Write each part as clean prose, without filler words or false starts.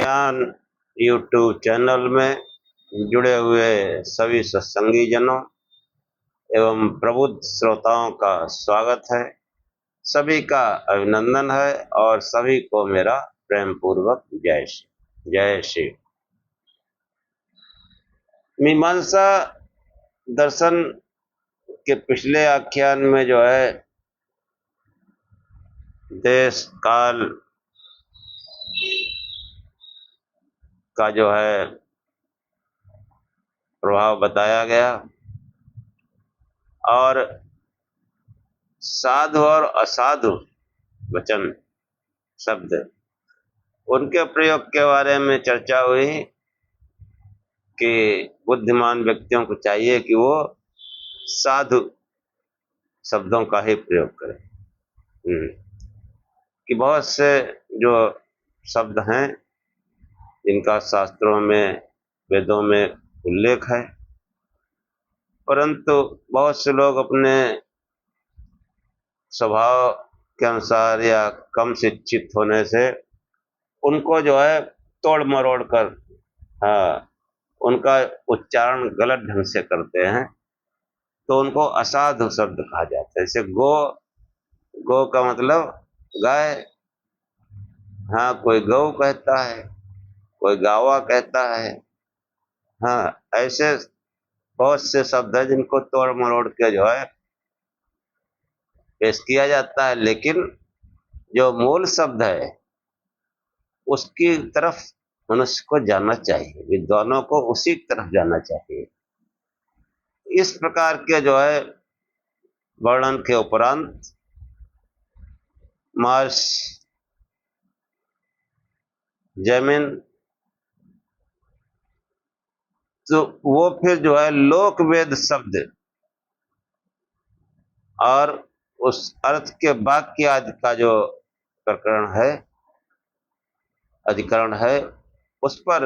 ज्ञान YouTube channel में जुड़े हुए सभी सत्संगी जनों एवं प्रबुद्ध श्रोताओं का स्वागत है। सभी का अभिनंदन है और सभी को मेरा प्रेम पूर्वक जय श्री जय श्री। मीमांसा दर्शन के पिछले आख्यान में जो है देश काल का जो है प्रभाव बताया गया और साधु और असाधु वचन शब्द उनके प्रयोग के बारे में चर्चा हुई कि बुद्धिमान व्यक्तियों को चाहिए कि वो साधु शब्दों का ही प्रयोग करें। कि बहुत से जो शब्द हैं जिनका शास्त्रों में वेदों में उल्लेख है, परंतु बहुत से लोग अपने स्वभाव के अनुसार या कम शिक्षित होने से उनको जो है तोड़ मरोड़ कर उनका उच्चारण गलत ढंग से करते हैं, तो उनको असाधु शब्द कहा जाता है। जैसे गो का मतलब गाय, कोई गौ कहता है, कोई गावा कहता है। ऐसे बहुत से शब्द है जिनको तोड़ मरोड़ के जो है पेश किया जाता है, लेकिन जो मूल शब्द है उसकी तरफ मनुष्य को जाना चाहिए, विद्वानों को उसी तरफ जाना चाहिए। इस प्रकार के जो है वर्णन के उपरांत मार्श जैमिन तो वो फिर जो है लोक वेद शब्द और उस अर्थ के वाक्य आदि का जो प्रकरण है, अधिकरण है, उस पर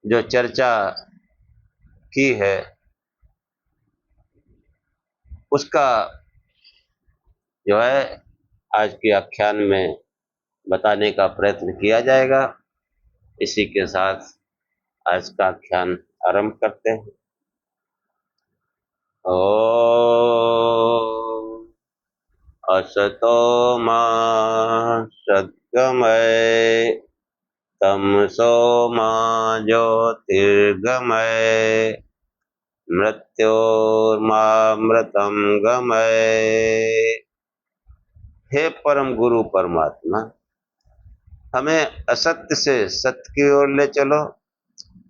जो चर्चा की है उसका जो है आज के आख्यान में बताने का प्रयत्न किया जाएगा। इसी के साथ आज का आख्यान आरंभ करते हैं। ओम असतो मा सद्गमय तमसो मा ज्योतिर्गमय मृत्योर्मामृतं गमय। हे परम गुरु परमात्मा, हमें असत्य से सत्य की ओर ले चलो,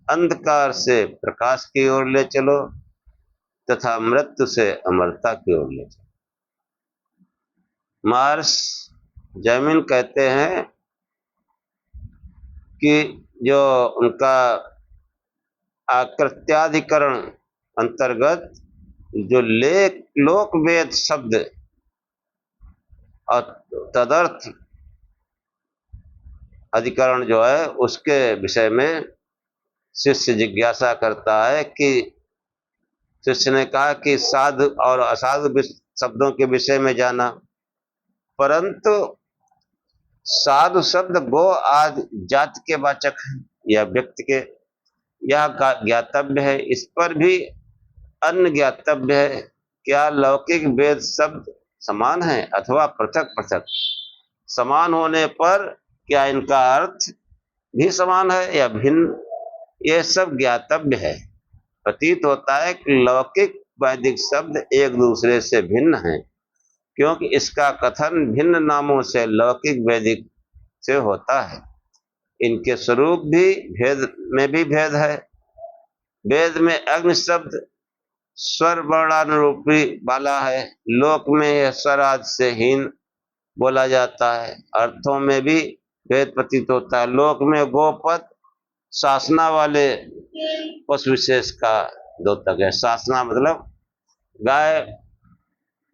अंधकार से प्रकाश की ओर ले चलो तथा मृत्यु से अमरता की ओर ले चलो। मार्श जैमिन कहते हैं कि जो उनका आकृत्याधिकरण अंतर्गत जो लोक वेद शब्द और तदर्थ अधिकरण जो है उसके विषय में शिष्य जिज्ञासा करता है कि शिष्य ने कहा कि साधु और असाधु शब्दों के विषय में जाना, परंतु साधु शब्द गो आदि जाति के वाचक है या व्यक्ति के, यह ज्ञातव्य है। इस पर भी अन्य ज्ञातव्य है। क्या लौकिक वेद शब्द समान है अथवा पृथक पृथक? समान होने पर क्या इनका अर्थ भी समान है या भिन्न? यह सब ज्ञातव्य है। प्रतीत होता है कि लौकिक वैदिक शब्द एक दूसरे से भिन्न हैं, क्योंकि इसका कथन भिन्न नामों से लौकिक वैदिक से होता है। इनके स्वरूप भी भेद है। वेद में अग्नि शब्द स्वर वर्णानुरूपी वाला है, लोक में यह स्वर आदि से हीन बोला जाता है। अर्थों में भी भेद प्रतीत होता है। लोक में गोपद शासना वाले पशु विशेष का द्योतक है। शासना मतलब गाय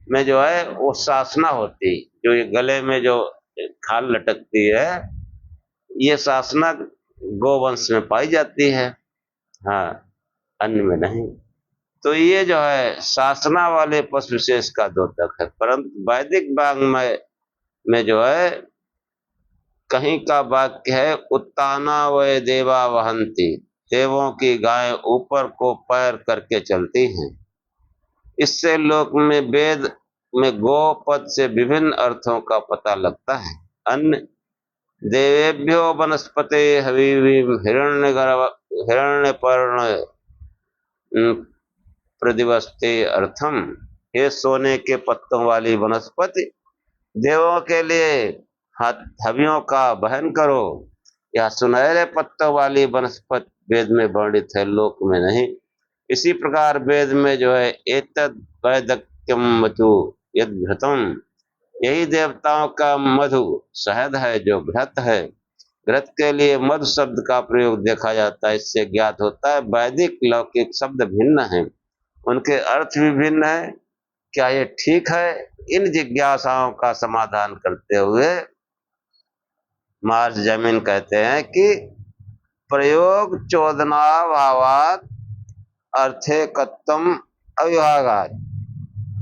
में जो है वो शासना होती, जो ये गले में जो खाल लटकती है, ये शासना गोवंश में पाई जाती है, अन्य में नहीं। तो ये जो है शासना वाले पशु विशेष का द्योतक है। परंतु वैदिक वाङ्मय में जो है कहीं का वाक्य है, उत्ताना वै देवा वहंती, देवों की गाय ऊपर को पैर करके चलती हैं। इससे लोक में वेद में गो पद से विभिन्न अर्थों का पता लगता है। अन्य देवेभ्यो वनस्पते हविर्भीम हिरण्यपर्ण प्रतिवस्ते अर्थम, हे सोने के पत्तों वाली वनस्पति, देवों के लिए हवियों का वहन करो। यह सुनहरे पत्तों वाली वनस्पति वेद में वर्णित है, लोक में नहीं। इसी प्रकार वेद में जो है एतद वैदक्यम मधु यद घृतम, यही देवताओं का मधु शहद है जो घृत है। घृत के लिए मधु शब्द का प्रयोग देखा जाता है। इससे ज्ञात होता है वैदिक लौकिक शब्द भिन्न हैं, उनके अर्थ भी भिन्न है। क्या ये ठीक है? इन जिज्ञासाओं का समाधान करते हुए मार्च जमीन कहते हैं कि प्रयोग चोदनाभावात अर्थे कत्तम अविभागात,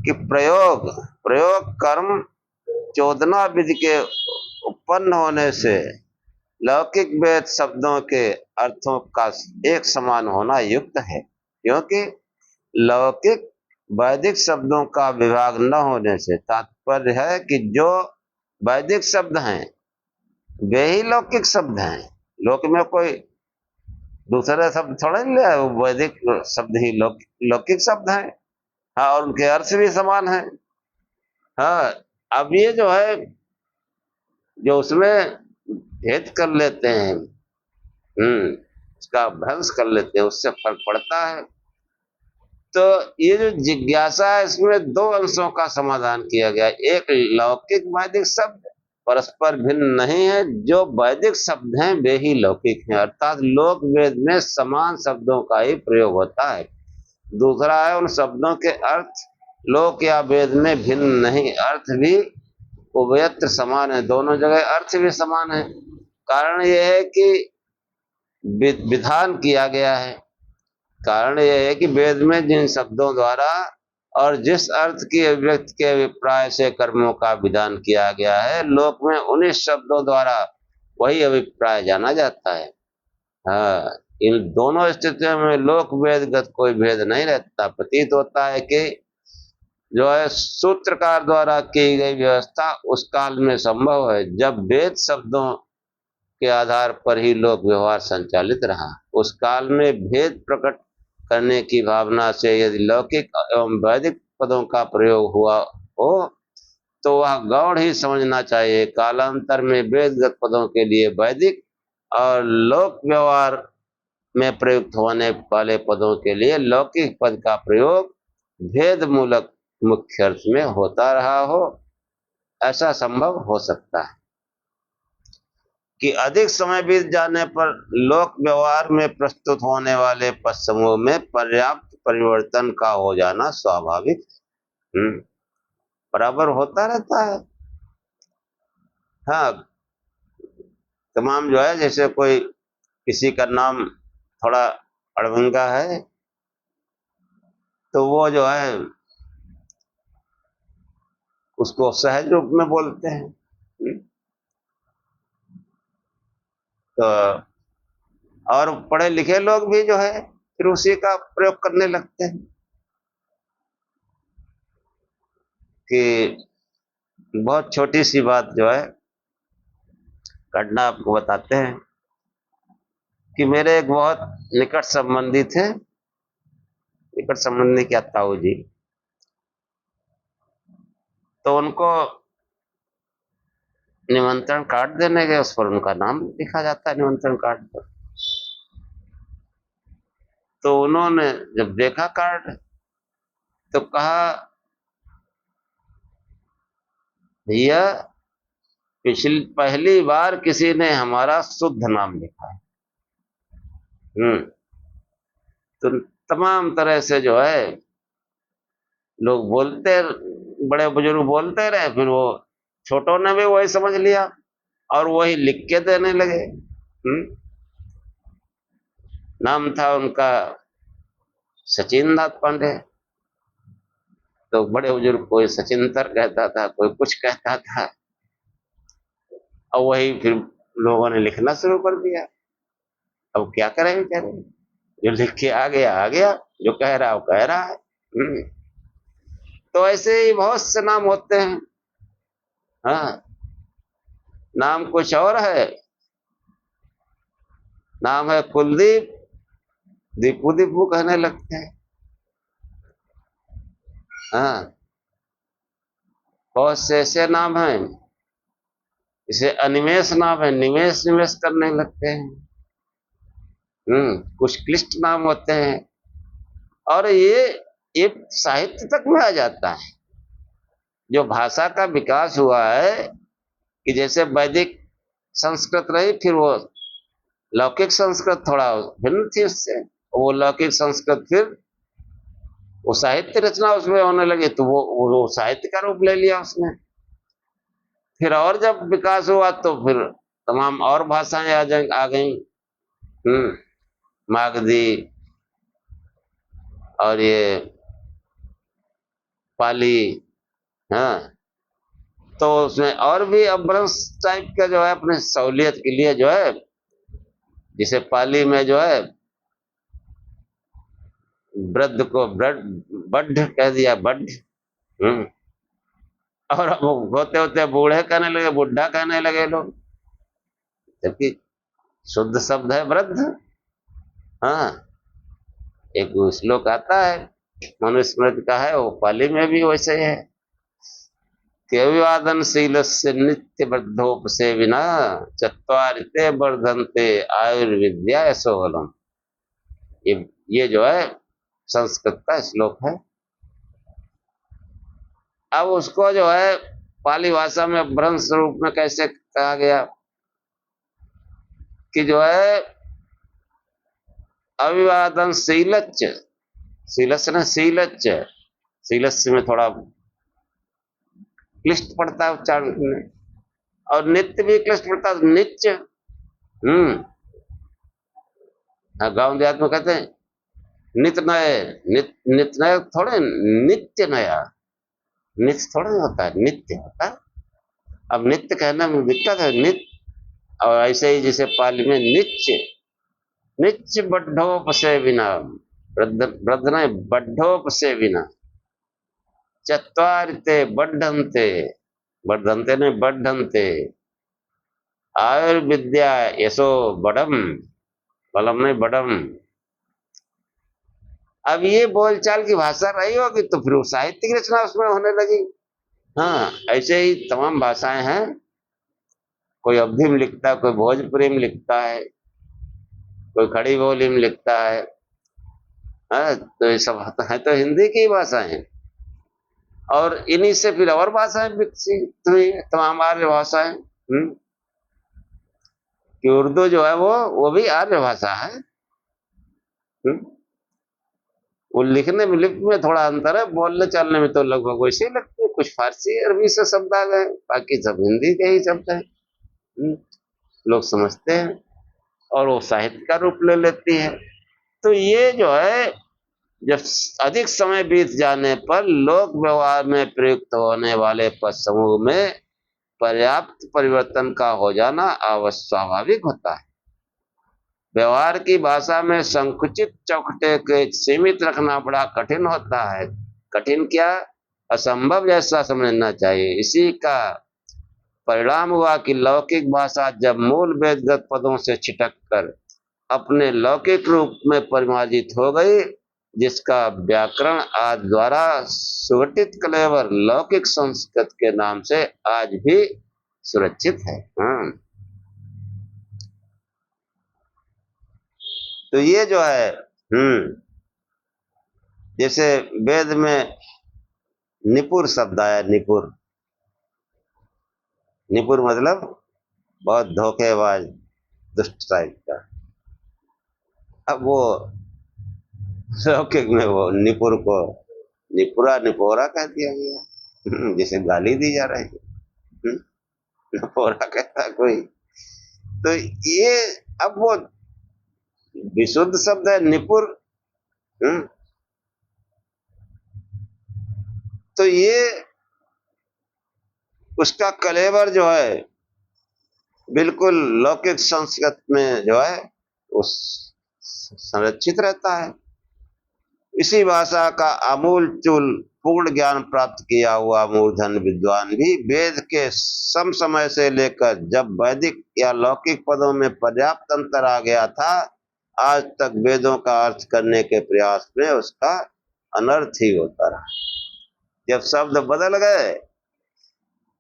कि प्रयोग कर्म चोदना विधि के उत्पन्न होने से लौकिक वेद शब्दों के अर्थों का एक समान होना युक्त है, क्योंकि लौकिक वैदिक शब्दों का विभाग न होने से तात्पर्य है कि जो वैदिक शब्द हैं वे ही लौकिक शब्द हैं। लोक में कोई दूसरा शब्द थोड़ा नहीं लिया, वैदिक शब्द ही लौकिक शब्द हैं। हाँ, और उनके अर्थ भी समान है। हाँ, अब ये जो है जो उसमें भेद कर लेते हैं, उसका भ्रंश कर लेते हैं, उससे फर्क पड़ता है। तो ये जो जिज्ञासा है इसमें दो अंशों का समाधान किया गया। एक लौकिक वैदिक शब्द परस्पर भिन्न नहीं है, जो वैदिक शब्द हैं वे ही लौकिक हैं, अर्थात लोक वेद में समान शब्दों का ही प्रयोग होता है। दूसरा है उन शब्दों के अर्थ लोक या वेद में भिन्न नहीं, अर्थ भी उभयत्र समान है, दोनों जगह अर्थ भी समान है। कारण यह है कि विधान किया गया है। कारण यह है कि वेद में जिन शब्दों द्वारा और जिस अर्थ की अभिव्यक्ति के अभिप्राय से कर्मों का विधान किया गया है, लोक में उन्हीं शब्दों द्वारा वही अभिप्राय जाना जाता है। हाँ, इन दोनों स्थितियों में लोक वेदगत कोई भेद नहीं रहता। प्रतीत होता है कि जो है सूत्रकार द्वारा की गई व्यवस्था उस काल में संभव है जब वेद शब्दों के आधार पर ही लोक व्यवहार संचालित रहा। उस काल में भेद प्रकट करने की भावना से यदि लौकिक एवं वैदिक पदों का प्रयोग हुआ हो तो वह गौड़ ही समझना चाहिए। कालांतर में वेदगत पदों के लिए वैदिक और लोक व्यवहार में प्रयुक्त होने वाले पदों के लिए लौकिक पद का प्रयोग भेद मूलक मुख्य अर्थ में होता रहा हो, ऐसा संभव हो सकता है। कि अधिक समय बीत जाने पर लोक व्यवहार में प्रस्तुत होने वाले पद समूह में पर्याप्त परिवर्तन का हो जाना स्वाभाविक बराबर होता रहता है। हाँ, तमाम जो है, जैसे कोई किसी का नाम थोड़ा अड़भंगा है तो वो जो है उसको सहज रूप में बोलते हैं। तो और पढ़े लिखे लोग भी जो है फिर उसी का प्रयोग करने लगते हैं। कि बहुत छोटी सी बात जो है घटना आपको बताते हैं कि मेरे एक बहुत निकट संबंधी थे, निकट संबंधी क्या ताऊ जी, तो उनको निमंत्रण कार्ड देने गए, उस पर उनका नाम लिखा जाता है निमंत्रण कार्ड पर। तो उन्होंने जब देखा कार्ड तो कहा, भैया पहली बार किसी ने हमारा शुद्ध नाम लिखा है। तो तमाम तरह से जो है लोग बोलते, बड़े बुजुर्ग बोलते रहे, फिर वो छोटों ने भी वही समझ लिया और वही लिख के देने लगे। नाम था उनका सचिन नाथ पांडे। तो बड़े बुजुर्ग कोई सचिंतर कहता था, कोई कुछ कहता था, और वही फिर लोगों ने लिखना शुरू कर दिया। अब क्या करें बेचारे, जो लिख के आ गया, जो कह रहा है वो कह रहा है। तो ऐसे ही बहुत से नाम होते हैं। हाँ, नाम कुछ और है, नाम है कुलदीप, दीपू दीपू कहने लगते हैं। हाँ, बहुत से ऐसे नाम हैं, इसे अनिमेष नाम है, निवेश निवेश करने लगते हैं। कुछ क्लिष्ट नाम होते हैं। और ये साहित्य तक में आ जाता है। जो भाषा का विकास हुआ है, कि जैसे वैदिक संस्कृत रही, फिर वो लौकिक संस्कृत थोड़ा भिन्न थी उससे, वो लौकिक संस्कृत फिर वो साहित्य रचना उसमें होने लगी, तो वो साहित्य का रूप ले लिया उसने। फिर और जब विकास हुआ तो फिर तमाम और भाषाएं आ गई। हम्म मागधी और ये पाली। हाँ, तो उसमें और भी अपभ्रंश टाइप का जो है, अपने सहूलियत के लिए जो है, जिसे पाली में जो है वृद्ध को बढ़ कह दिया, बढ़। हम्म और अब होते होते बूढ़े कहने लगे, बुढ़ा कहने लगे लोग, जबकि शुद्ध शब्द है वृद्ध। हाँ, एक श्लोक आता है, मनुस्मृति का है, वो पाली में भी वैसे ही है कि अभिवादनशीलस्य नित्यवृद्धोपसेविना चत्वारिते वर्धन्ते आयुर्विद्या यशोबलम्। ये ये जो है संस्कृत का श्लोक है। अब उसको जो है पाली भाषा में भ्रंश रूप में कैसे कहा गया, कि जो है अभिवादनशीलच, शीलस्य न शीलच, शीलस्य में थोड़ा क्लिष्ट पड़ता है उच्चारण में, और नित्य भी क्लिष्ट पड़ता है, नित्य। हम्म गांव देहात में कहते हैं नित्य नए, नित्य नए थोड़े, नित्य नया, नित्य थोड़ा होता है, नित्य होता है। अब नित्य कहना में दिक्कत है, नित्य। और ऐसे ही जैसे पाली में नित्य, नित्य बढ़ोपसे बिना, वृद्ध वृद्ध नहीं, बढ़ोपसे बिना, चत्वारिते बढ़न्ते, वर्धन्ते नहीं बढ़न्ते, आयुर्विद्या यशो बड़म, बलम नहीं बड़म। अब ये बोलचाल की भाषा रही होगी तो फिर साहित्यिक रचना उसमें होने लगी। हाँ, ऐसे ही तमाम भाषाएं हैं, कोई अवधी में लिखता है, कोई भोजपुरी में लिखता है, कोई खड़ी बोली में लिखता है। हाँ, तो ये सब है तो हिंदी की भाषाएं हैं। और इन्हीं से फिर और भाषाएं विकसित हुई, तमाम आर्य भाषाएं। कि उर्दू जो है वो भी आर्य भाषा है। हम्म, वो लिखने में, लिपि में थोड़ा अंतर है, बोलने चलने में तो लगभग वैसे ही लगते हैं। कुछ फारसी अरबी से शब्द आ गए, बाकी सब हिंदी के ही शब्द हैं। लोग समझते हैं और वो साहित्य का रूप ले लेती है। तो ये जो है, जब अधिक समय बीत जाने पर लोक व्यवहार में प्रयुक्त होने वाले पद समूह में पर्याप्त परिवर्तन का हो जाना अवश्य स्वाभाविक होता है। व्यवहार की भाषा में संकुचित चौखटे के सीमित रखना बड़ा कठिन होता है। कठिन क्या, असंभव जैसा समझना चाहिए। इसी का परिणाम हुआ कि लौकिक भाषा जब मूल वेदगत पदों से छिटक कर अपने लौकिक रूप में परिमार्जित हो गई, जिसका व्याकरण आदि द्वारा सुगठित कलेवर लौकिक संस्कृत के नाम से आज भी सुरक्षित है। तो ये जो है, जैसे वेद में निपुर शब्द आया, निपुर, निपुर मतलब बहुत धोखेबाज, दुष्ट टाइप का। अब वो लौकिक में वो निपुर को निपुरा निपोरा कह दिया गया, जैसे गाली दी जा रही है। निपोरा कहता कोई, तो ये अब वो विशुद्ध शब्द है निपुर। तो ये उसका कलेवर जो है बिल्कुल लौकिक संस्कृत में जो है उस संरक्षित रहता है। इसी भाषा का आमूल चूल पूर्ण ज्ञान प्राप्त किया हुआ मूर्धन विद्वान भी वेद के सम समय से लेकर जब वैदिक या लौकिक पदों में पर्याप्त अंतर आ गया था, आज तक वेदों का अर्थ करने के प्रयास में उसका अनर्थ ही होता रहा। जब शब्द बदल गए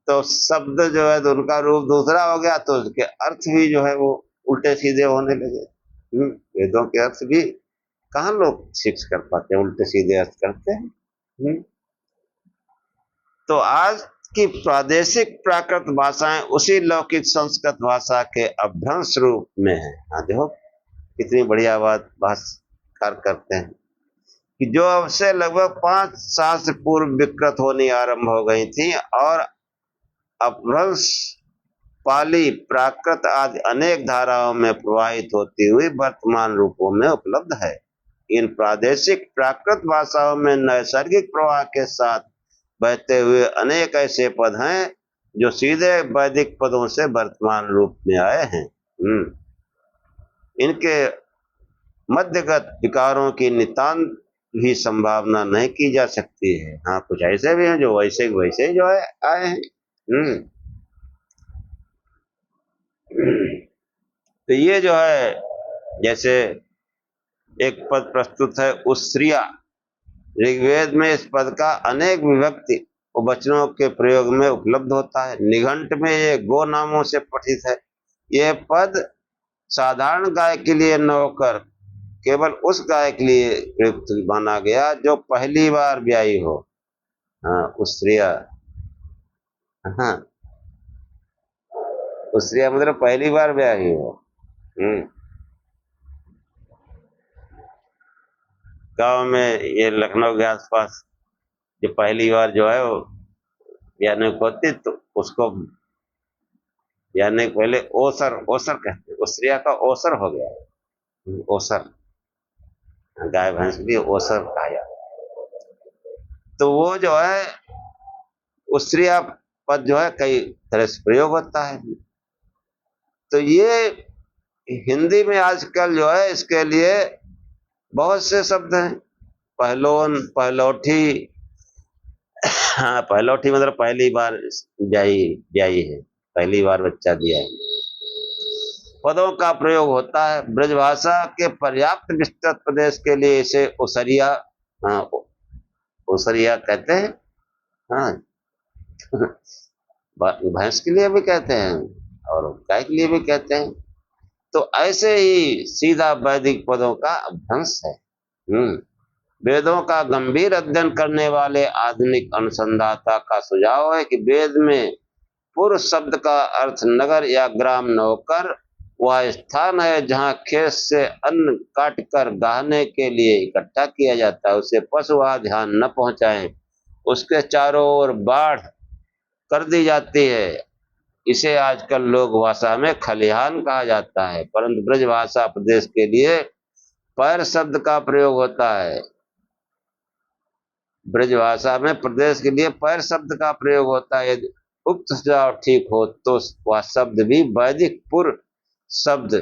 तो शब्द जो है तो उनका रूप दूसरा हो गया, तो उसके अर्थ भी जो है वो उल्टे सीधे होने लगे। वेदों के अर्थ भी कहाँ लोग सीख कर पाते हैं, उल्टे सीधे अर्थ करते हैं। तो आज की प्रादेशिक प्राकृत भाषाएं उसी लौकिक संस्कृत भाषा के अभ्रंश रूप में है। हाँ देखो कितनी बढ़िया बात भाष्यकार करते हैं कि जो अब से लगभग 5 सहस्त्र पूर्व विकृत होनी आरंभ हो गई थी और अपभ्रंश पाली प्राकृत आदि अनेक धाराओं में प्रवाहित होती हुई वर्तमान रूपों में उपलब्ध है। इन प्रादेशिक प्राकृत भाषाओं में नैसर्गिक प्रवाह के साथ बहते हुए अनेक ऐसे पद हैं जो सीधे वैदिक पदों से वर्तमान रूप में आए हैं। इनके मध्यगत विकारों की नितांत भी संभावना नहीं की जा सकती है। हाँ कुछ ऐसे भी हैं जो वैसे वैसे जो है आए हैं। तो ये जो है जैसे एक पद प्रस्तुत है उस्रिया। ऋग्वेद में इस पद का अनेक विभक्ति वचनों के प्रयोग में उपलब्ध होता है। निघंट में ये गो नामों से पठित है। यह पद साधारण गाय के लिए न होकर केवल उस गाय के लिए प्रयुक्त माना गया जो पहली बार ब्याही हो। हाँ उस्रिया, हाँ उस्रिया मतलब पहली बार ब्याही हो। गांव में ये लखनऊ के आसपास जो पहली बार जो है वो ब्याने होती तो उसको ब्याने पहले ओसर ओसर कहते, उस्रिया का ओसर हो गया। ओसर गाय भैंस भी ओसर कहा जाता। तो वो जो है उस्रिया पद जो है कई तरह से प्रयोग होता है। तो ये हिंदी में आजकल जो है इसके लिए बहुत से शब्द हैं। पहलोन, पहलौठी। हाँ पहलौठी मतलब पहली बार ब्याही ब्याही है, पहली बार बच्चा दिया है। पदों का प्रयोग होता है। ब्रजभाषा के पर्याप्त विस्तृत प्रदेश के लिए इसे ओसरिया, हाँ ओसरिया कहते हैं। हाँ भैंस के लिए भी कहते हैं और गाय के लिए भी कहते हैं। तो ऐसे ही सीधा वैदिक पदों का अभ्रंश है। वेदों का गंभीर अध्ययन करने वाले आधुनिक अनुसंधाता का सुझाव है कि वेद में पूर्व शब्द का अर्थ नगर या ग्राम न होकर वह स्थान है जहाँ खेत से अन्न काटकर गाहने के लिए इकट्ठा किया जाता है। उसे पशु वहाँ ध्यान न पहुंचाएं, उसके चारों ओर बाढ़ कर दी जाती है। इसे आजकल लोक भाषा में खलिहान कहा जाता है, परंतु ब्रज भाषा प्रदेश के लिए पैर शब्द का प्रयोग होता है। ब्रज भाषा में प्रदेश के लिए पैर शब्द का प्रयोग होता है। यदि उक्त सुझाव ठीक हो तो वह शब्द भी वैदिक पूर्व शब्द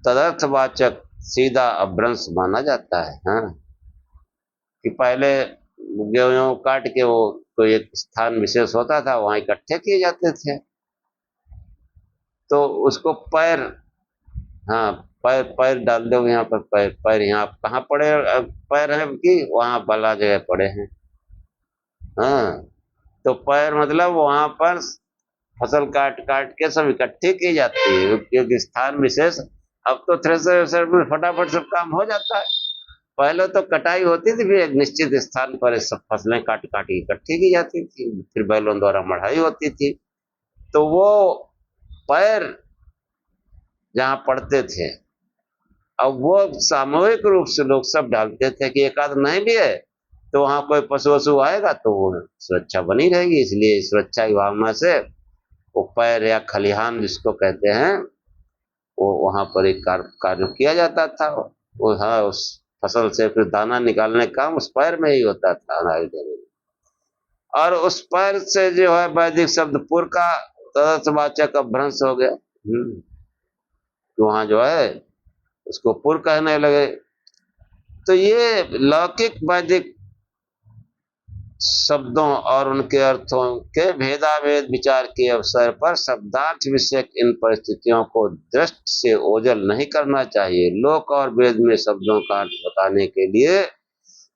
तदर्थवाचक सीधा अभ्रंश माना जाता है। हाँ कि पहले गेहूं काट के वो कोई एक स्थान विशेष होता था वहां इकट्ठे किए जाते थे, तो उसको पैर, हाँ पैर पैर डाल दो यहाँ पर, पैर पैर यहाँ कहाँ पड़े पैर है कि वहां बला जगह पड़े हैं। हाँ तो पैर मतलब वहां पर फसल काट काट के सब इकट्ठी की जाती है क्योंकि स्थान विशेष। अब तो थ्रेसर वेसर में फटाफट सब काम हो जाता है। पहले तो कटाई होती थी, फिर एक निश्चित स्थान पर सब फसलें काट काट के इकट्ठी की जाती थी, फिर बैलों द्वारा मढ़ाई होती थी। तो वो पैर जहाँ पड़ते थे अब वो सामूहिक रूप से लोग सब डालते थे कि एक आध नहीं भी है तो वहां कोई पशु वशु आएगा तो वो सुरक्षा बनी रहेगी। इसलिए सुरक्षा की भावना से वो पैर या खलिहान जिसको कहते हैं वो वहां पर एक कार्य किया जाता था। वो हाँ उस फसल से फिर दाना निकालने का काम उस पैर में ही होता था, अनाज देने में। और उस पैर से जो है वैदिक शब्द पुर का तदर्थवाचक अभ्रंश हो गया। तो वहां जो है उसको पुर कहने लगे। तो ये लौकिक वैदिक शब्दों और उनके अर्थों के भेदाभेद विचार के अवसर पर शब्दार्थ विषयक इन परिस्थितियों को दृष्टि से ओझल नहीं करना चाहिए। लोक और वेद में शब्दों का अर्थ बताने के लिए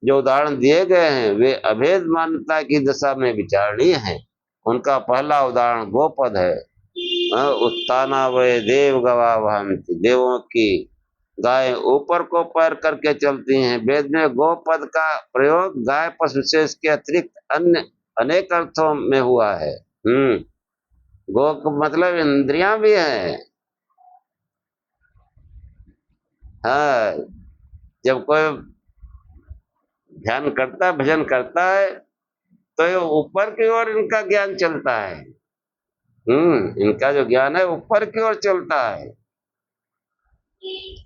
जो उदाहरण दिए गए हैं वे अभेद मान्यता की दशा में विचारणीय हैं। उनका पहला उदाहरण गोपद है। उत्ताना वे देव गवा वहंती, देवों की गाय ऊपर को पैर करके चलती हैं। वेद में गो पद का प्रयोग गाय पशु विशेष के अतिरिक्त अन्य अनेक अर्थों में हुआ है। गो का मतलब इंद्रियां भी है। हाँ, जब कोई ध्यान करता है, भजन करता है, तो ये ऊपर की ओर इनका ज्ञान चलता है। इनका जो ज्ञान है ऊपर की ओर चलता है।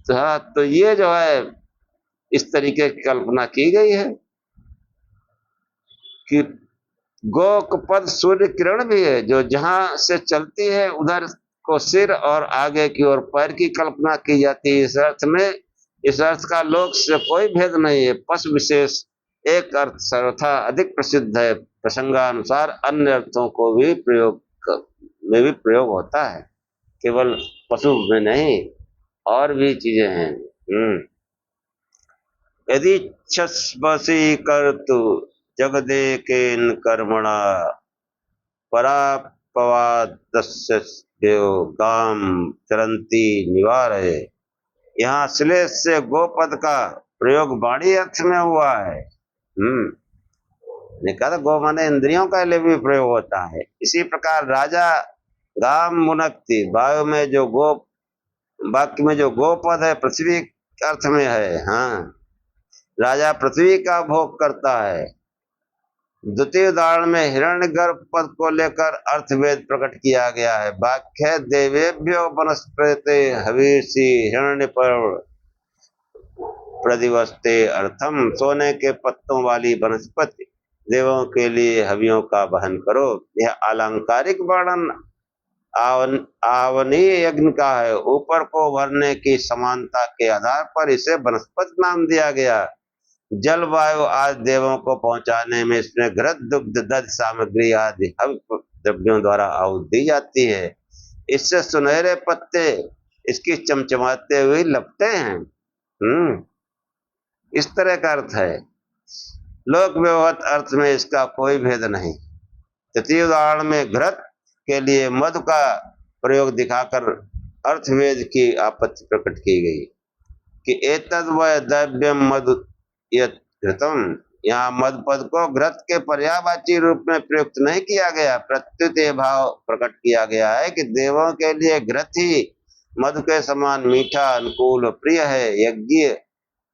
तो हाँ, तो ये जो है इस तरीके की कल्पना की गई है कि गो पद सूर्य किरण भी है, जो जहां से चलती है उधर को सिर और आगे की ओर पैर की कल्पना की जाती है। इस अर्थ का लोक से कोई भेद नहीं है। पशु विशेष एक अर्थ सर्वथा अधिक प्रसिद्ध है। प्रसंगानुसार अन्य अर्थों को भी प्रयोग होता है, केवल पशु में नहीं, और भी चीजें हैं। यदि छस्वसी कर तु जगदे केन कर्मणा परापवादस्य देव गाम चरंती निवार है। यहाँ श्लेष से गोपद का प्रयोग वाणी अर्थ में हुआ है। ने कहा गो माने इंद्रियों का लिए भी प्रयोग होता है। इसी प्रकार राजा गाम मुनक्ति, वायु में जो गो, वाक्य में जो गोपद है पृथ्वी अर्थ में है। हाँ, राजा पृथ्वी का भोग करता है। द्वितीय उदाहरण में हिरण्यगर्भ पद को लेकर अर्थभेद प्रकट किया गया है। वाक्य देवेभ्यो वनस्पते हवीसी हिरण्य प्रतिवस्ते अर्थम, सोने के पत्तों वाली वनस्पति देवों के लिए हवियों का वहन करो। यह अलंकारिक वर्णन आवनीय यज्ञ का है। ऊपर को भरने की समानता के आधार पर इसे वनस्पति नाम दिया गया। जल वायु आदि देवों को पहुंचाने में इसमें घृत दुग्ध दध सामग्री आदि हव्य द्रव्यों द्वारा आहुति दी जाती है। इससे सुनहरे पत्ते इसकी चमचमाते हुए लपटे हैं। इस तरह का अर्थ है। लोक व्यवहार अर्थ में इसका कोई भेद नहीं। तृतीय उदाहरण में घृत के लिए मधु का प्रयोग दिखाकर अर्थभेद की आपत्ति प्रकट की गई कि एतद् व द्रव्यम मधु घृतम। यहाँ मध पद को घृत के पर्यायवाची रूप में प्रयुक्त नहीं किया गया, प्रत्युत भाव प्रकट किया गया है कि देवों के लिए घृत ही मधु के समान मीठा, अनुकूल, प्रिय है। यज्ञ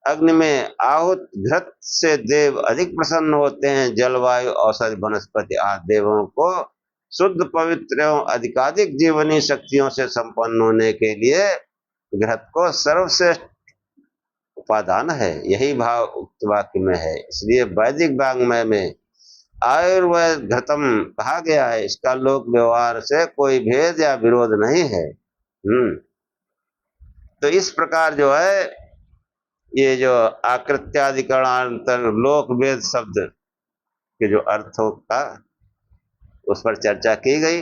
अग्नि में आहुत घृत से देव अधिक प्रसन्न होते हैं। जलवायु औषधि वनस्पति आदि देवों को शुद्ध पवित्र एवं अधिकाधिक जीवनी शक्तियों से संपन्न होने के लिए घृत को सर्वश्रेष्ठ उपादान है। यही भाव उक्त वाक्य में है। इसलिए वैदिक वाङ्मय में आयुर्वेद घृतम कहा गया है। इसका लोक व्यवहार से कोई भेद या विरोध नहीं है। तो इस प्रकार जो है ये जो आकृत्याधिकरणांतर लोक वेद शब्द के जो अर्थों का उस पर चर्चा की गई।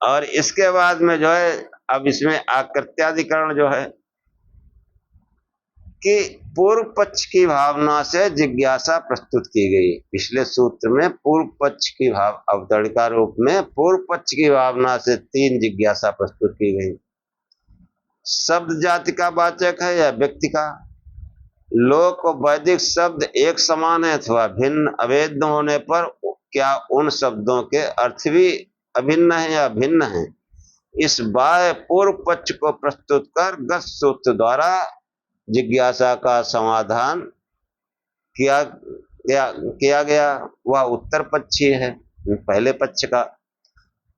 और इसके बाद में जो है अब इसमें आकृत्याधिकरण जो है कि पूर्व पक्ष की भावना से जिज्ञासा प्रस्तुत की गई। पिछले सूत्र में पूर्व पक्ष की भाव अवतरणिका रूप में पूर्व पक्ष की भावना से 3 जिज्ञासा प्रस्तुत की गई। शब्द जाति का वाचक है या व्यक्ति का? लोक वैदिक शब्द एक समान है अथवा भिन्न? अभेद होने पर क्या उन शब्दों के अर्थ भी अभिन्न है या भिन्न है? इस बाह्य पूर्व पक्ष को प्रस्तुत कर गत सूत्र द्वारा जिज्ञासा का समाधान किया गया। वह उत्तर पक्षी है, पहले पक्ष का।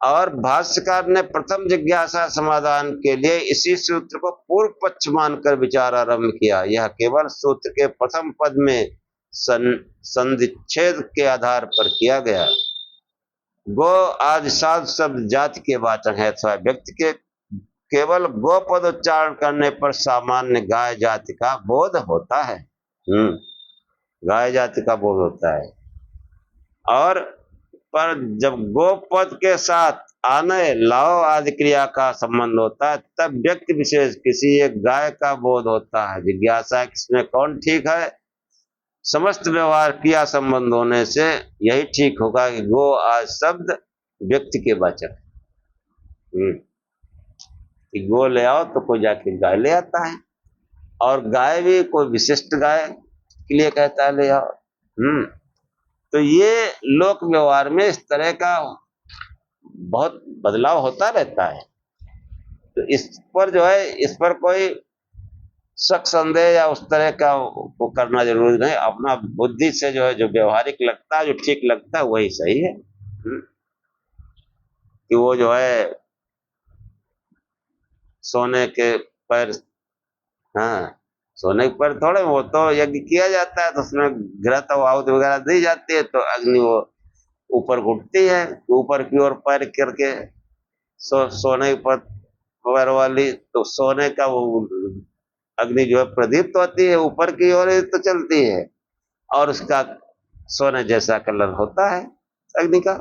और भाष्यकार ने प्रथम जिज्ञासा समाधान के लिए इसी सूत्र को पूर्व पक्ष मानकर विचार आरंभ किया। यह केवल सूत्र के प्रथम पद में संधिच्छेद के आधार पर किया गया। गो आज साध शब्द जाति के वाचक है अथवा व्यक्ति के केवल गो पद उच्चारण करने पर सामान्य गाय जाति का बोध होता है। गाय जाति का बोध होता है। और पर जब गो पद के साथ आने लाओ आदि क्रिया का संबंध होता है तब व्यक्ति विशेष किसी एक गाय का बोध होता है। जिज्ञासा किसमें कौन ठीक है? समस्त व्यवहार क्रिया संबंध होने से यही ठीक होगा कि गो आज शब्द व्यक्ति के वाचक है। कि गो ले आओ तो कोई जाके गाय ले आता है, और गाय भी कोई विशिष्ट गाय के लिए कहता है ले आओ। तो ये लोक व्यवहार में इस तरह का बहुत बदलाव होता रहता है। तो इस पर जो है, इस पर कोई शक संदेह या उस तरह का वो करना जरूरी नहीं। अपना बुद्धि से जो है, जो व्यवहारिक लगता है, जो ठीक लगता है वही सही है। कि वो जो है सोने के पैर, हाँ सोने के पैर थोड़े, वो तो यज्ञ किया जाता है तो उसमें घृत आहुति वगैरह दी जाती है तो अग्नि वो ऊपर उठती है, ऊपर की ओर पैर करके सोने पर पैर वाली, तो सोने का वो अग्नि जो है प्रदीप्त होती है, ऊपर की ओर तो चलती है और उसका सोने जैसा कलर होता है अग्नि का।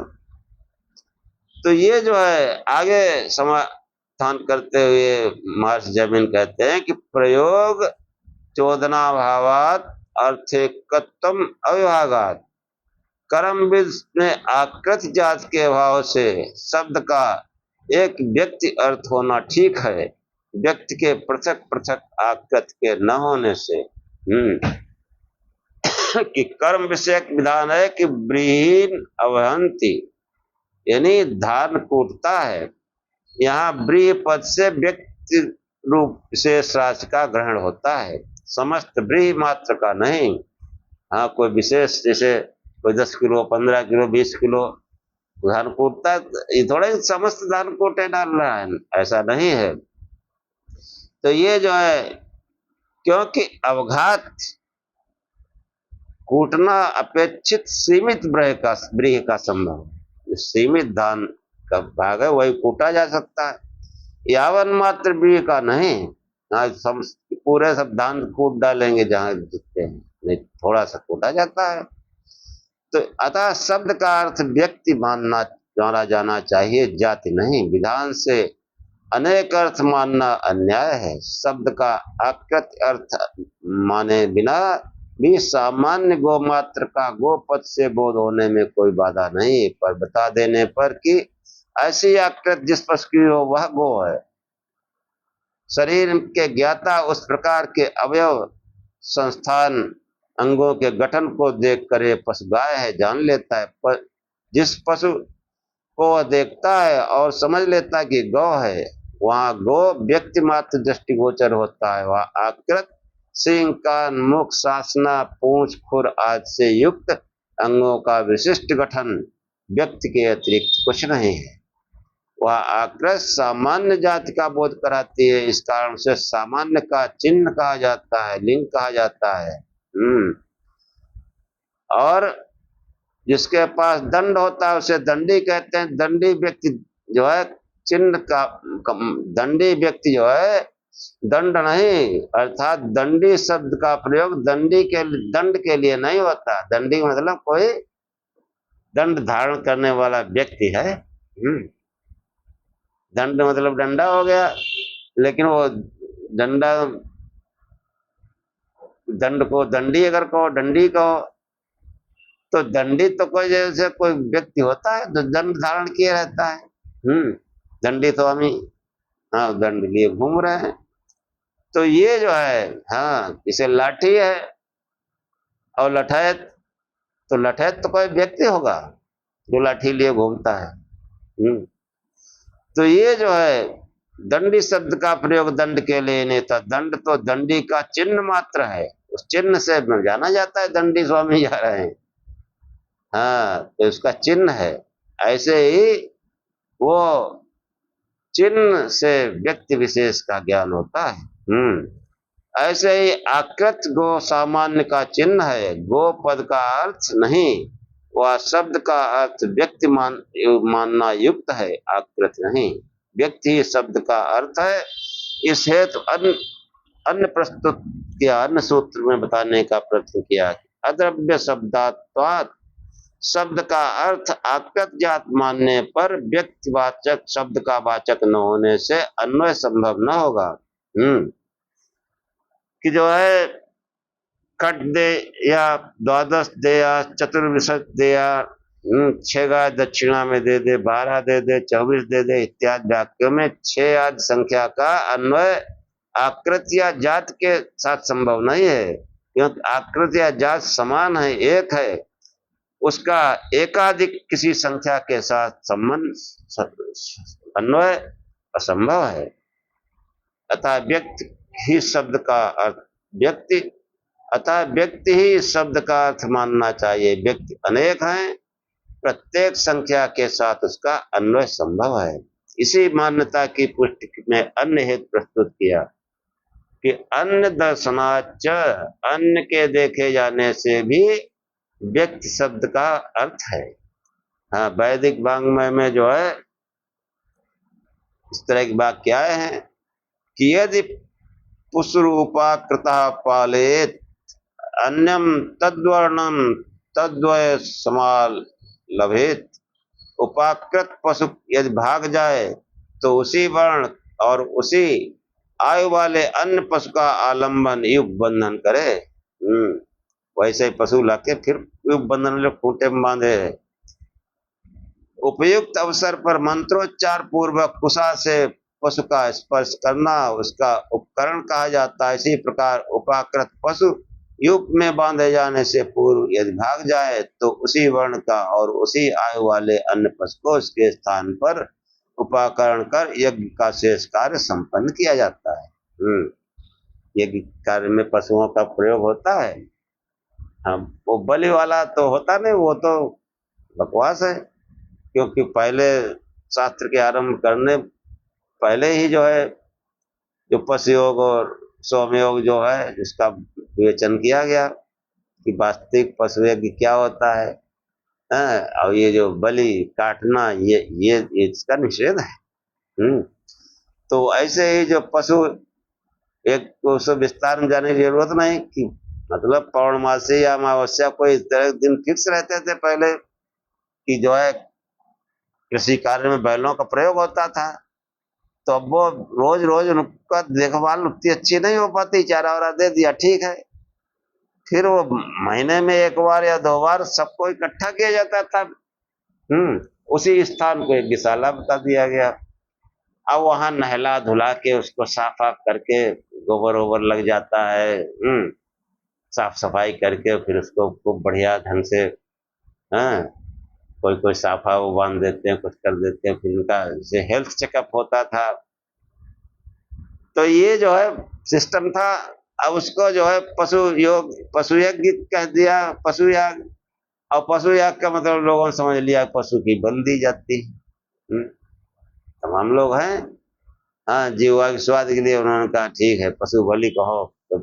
तो ये जो है आगे समाधान करते हुए महर्षि जैमिनि कहते हैं कि प्रयोग चोदनाभावात अर्थेकत्वम अविभागात कर्मविद में आकृत जात के अभाव से शब्द का एक व्यक्ति अर्थ होना ठीक है, व्यक्ति के पृथक पृथक आकृत के न होने से। कि कर्म विषयक विधान है कि ब्रीहीन अवहंती, यानी धान कूटता है। यहाँ ब्रीह पद से व्यक्ति रूप विशेष राशि का ग्रहण होता है, समस्त ब्रीह मात्र का नहीं। हाँ कोई विशेष, जैसे कोई 10 किलो 15 किलो 20 किलो धान कूटता है, ये थोड़े समस्त धान कूटे डाल रहा है, ऐसा नहीं है। तो ये जो है, क्योंकि अवघात कूटना अपेक्षित सीमित ब्रीह का संभव, सीमित धान का भाग है वही कूटा जा सकता है, यावन मात्र ब्रीह का नहीं। पूरे सब धान कूट डालेंगे जहां दिखते हैं, नहीं थोड़ा सा कूटा जाता है। तो अतः शब्द का अर्थ व्यक्ति माना जाना चाहिए, जाति नहीं। विधान से अनेक अर्थ मानना अन्याय है। शब्द का आकृत अर्थ माने बिना भी सामान्य गो मात्र का गो पद से बोध होने में कोई बाधा नहीं, पर बता देने पर कि ऐसी आकृत जिस पशु की हो वह गो है। शरीर के ज्ञाता उस प्रकार के अवयव संस्थान अंगों के गठन को देख कर ये पशु गाय है जान लेता है। जिस पशु को वह देखता है और समझ लेता है कि गौ है, वहां गो व्यक्ति मात्र दृष्टिगोचर होता है। वह आकृत सिंह कान मुख सासना पूंछ खुर आदि से युक्त अंगों का विशिष्ट गठन व्यक्ति के अतिरिक्त कुछ नहीं है। वह आकृत सामान्य जाति का बोध कराती है, इस कारण से सामान्य का चिन्ह कहा जाता है, लिंग कहा जाता है। और जिसके पास दंड होता है उसे दंडी कहते हैं। दंडी व्यक्ति जो है चिन्ह का, दंडी व्यक्ति जो है दंड नहीं, अर्थात दंडी शब्द का प्रयोग दंड के लिए नहीं होता। दंडी मतलब कोई दंड धारण करने वाला व्यक्ति है। दंड मतलब डंडा हो गया, लेकिन वो डंडा, दंड को दंडी अगर कहो, दंडी कहो, तो दंडी तो कोई जैसे कोई व्यक्ति होता है जो दंड धारण किए रहता है। दंडी तो हम ही दंड लिए घूम रहे हैं। तो ये जो है, इसे लाठी है और लठैत, तो लठैत तो कोई व्यक्ति होगा जो लाठी लिए घूमता है। तो ये जो है दंडी शब्द का प्रयोग दंड के लिए नहीं था। दंड तो दंडी का चिन्ह मात्र है, उस चिन्ह से जाना जाता है दंडी स्वामी जा रहे हैं। तो इसका चिन्ह है। ऐसे ही वो चिन्ह से व्यक्ति विशेष का ज्ञान होता है। ऐसे ही आकृत गो सामान्य का चिन्ह है, गो पद का अर्थ नहीं। वह शब्द का अर्थ व्यक्ति मानना युक्त है, आकृत नहीं। व्यक्ति ही शब्द का अर्थ है। इस हेतु अन्य अन्य प्रस्तुत किया, अन्य सूत्र में बताने का प्रयत्न किया। अद्रव्य शब्दात्वात्, शब्द का अर्थ आकृत जात मानने पर व्यक्तिवाचक शब्द का वाचक न होने से अन्वय संभव न होगा। कि जो है कट दे या द्वादश दे या चतुर्विशत दे या 6 गाय दक्षिणा में दे दे, 12 दे दे, 24 दे दे इत्यादि वाक्यों में 6 आदि संख्या का अन्वय आकृत या जात के साथ संभव नहीं है, क्योंकि आकृत या जात समान है, एक है, उसका एकाधिक किसी संख्या के साथ संबंध अन्वय असंभव है। अतः व्यक्ति ही शब्द का अर्थ व्यक्ति अतः व्यक्ति ही शब्द का अर्थ मानना चाहिए। व्यक्ति अनेक हैं, प्रत्येक संख्या के साथ उसका अन्वय संभव है। इसी मान्यता की पुष्टि में अन्य हेतु प्रस्तुत किया कि अन्य दर्शनाच, अन्य के देखे जाने से भी व्यक्ति शब्द का अर्थ है। हाँ, वैदिक वाङ्मय में जो है इस तरह के वाक्य आए हैं कि यदि पुष्रूपाकृतः पालेत अन्यम तद्वर्णम तद्वय समाल लभेत। उपाकृत पशु यदि भाग जाए तो उसी वर्ण और उसी आयु वाले अन्य पशु का आलंबन युग बंधन करे। वैसे ही पशु लाके फिर युग बंधन में खूंटे में बांधे। उपयुक्त अवसर पर मंत्रोच्चार पूर्वक कुशा से पशु का स्पर्श करना उसका उपकरण कहा जाता है। इसी प्रकार उपाकृत पशु युग में बांधे जाने से पूर्व यदि भाग जाए तो उसी वर्ण का और उसी आयु वाले अन्य पशु को उसके स्थान पर उपाकरण कर यज्ञ का शेष कार्य संपन्न किया जाता है। यज्ञ कार्य में पशुओं का प्रयोग होता है। हाँ, वो बलि वाला तो होता नहीं, वो तो बकवास है, क्योंकि पहले शास्त्र के आरंभ करने पहले ही जो है जो पशु योग और सोमयोग जो है जिसका विवेचन किया गया कि वास्तविक पशु यज्ञ क्या होता है। और ये जो बलि काटना ये इसका निषेध है। तो ऐसे ही जो पशु एक उसको विस्तार में जाने की जरूरत नहीं कि मतलब पौर्णमासी या अमावस्या कोई इस तरह दिन फिक्स रहते थे पहले कि जो है कृषि कार्य में बैलों का प्रयोग होता था, तो अब वो रोज रोज उनका देखभाल उतनी अच्छी नहीं हो पाती, चारा वारा दे दिया ठीक है, फिर वो महीने में 1 बार या 2 बार सबको इकट्ठा किया जाता था। उसी स्थान को यज्ञशाला बता दिया गया। अब वहां नहला धुला के उसको साफ करके गोबर वोबर लग जाता है, साफ सफाई करके फिर उसको खूब बढ़िया ढंग से कोई साफा वो बांध देते हैं, कुछ कर देते हैं, फिर उनका जैसे हेल्थ चेकअप होता था। तो ये जो है सिस्टम था। अब उसको जो है पशु यज्ञ कह दिया, पशु याग। और पशु याग का मतलब लोगों ने समझ लिया पशु की बलि दी जाती है। तमाम लोग हैं, हाँ, जीवा के स्वाद के लिए उन्होंने कहा ठीक है पशु बलि कहो, तो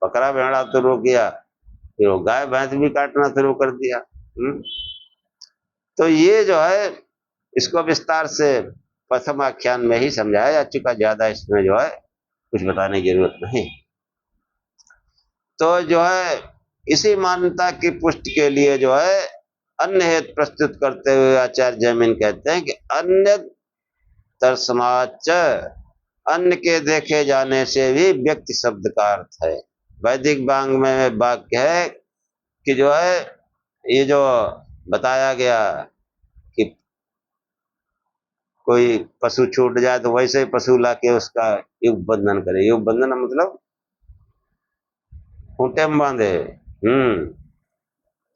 बकरा भेड़ा तो रोक गया, फिर वो गाय भैंस भी काटना शुरू कर दिया। तो ये जो है इसको विस्तार से प्रथम आख्यान में ही समझाया जा चुका, ज्यादा इसमें जो है कुछ बताने की जरूरत नहीं। तो जो है इसी मान्यता की पुष्टि के लिए जो है अन्य हेतु प्रस्तुत करते हुए आचार्य जैमिन कहते हैं कि अन्य दर्शनाच, अन्य के देखे जाने से भी व्यक्ति शब्द का अर्थ है। वैदिक वाङ्मय में वाक्य है कि जो है ये जो बताया गया कि कोई पशु छूट जाए तो वैसे ही पशु लाके उसका युग बंधन करे। युग बंधन मतलब खूंटे में बांधे।